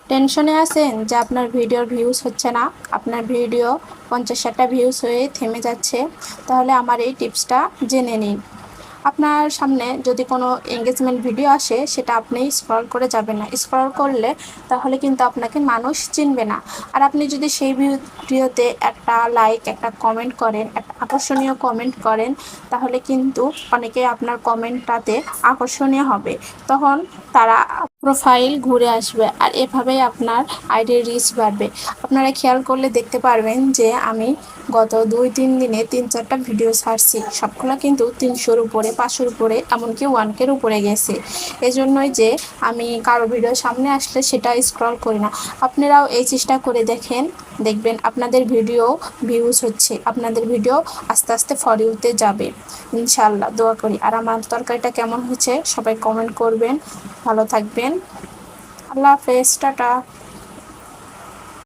টেনশনে আছেন যে আপনার ভিডিওর ভিউজ হচ্ছে না, আপনার ভিডিও 50-60টা ভিউজ হয়ে থেমে যাচ্ছে, তাহলে আমার এই টিপসটা জেনে নিন। আপনার সামনে যদি কোনো এঙ্গেজমেন্ট ভিডিও আসে, সেটা আপনি স্ক্রল করে যাবেন না। স্ক্রল করলে তাহলে কিন্তু আপনাকে মানুষ চিনবে না। আর আপনি যদি সেই ভিডিওতে একটা লাইক, একটা কমেন্ট করেন, একটা আকর্ষণীয় কমেন্ট করেন, তাহলে কিন্তু অনেকে আপনার কমেন্টটাতে আকর্ষণীয় হবে। তখন তারা প্রোফাইল ঘুরে আসবে, আর এভাবেই আপনার আইডির রিচ বাড়বে। আপনারা খেয়াল করলে দেখতে পারবেন যে আমি গত 2-3 দিনে 3-4টা ভিডিও ছাড়ছি, সবগুলো কিন্তু 300-র উপরে, 500-র উপরে, এমনকি 1K-র উপরে গেছে। এজন্যই যে আমি কারো ভিডিও সামনে আসলে সেটা স্ক্রল করি না। আপনারাও এই চেষ্টা করে দেখেন, দেখবেন আপনাদের ভিডিও ভিউজ হচ্ছে, আপনাদের ভিডিও আস্তে আস্তে ফর ইউতে যাবে ইনশাআল্লাহ। দোয়া করি। আর আমার তরকারিটা কেমন হয়েছে সবাই কমেন্ট করবেন। ভালো থাকবেন। আল্লাহ হাফেজ, টাটা।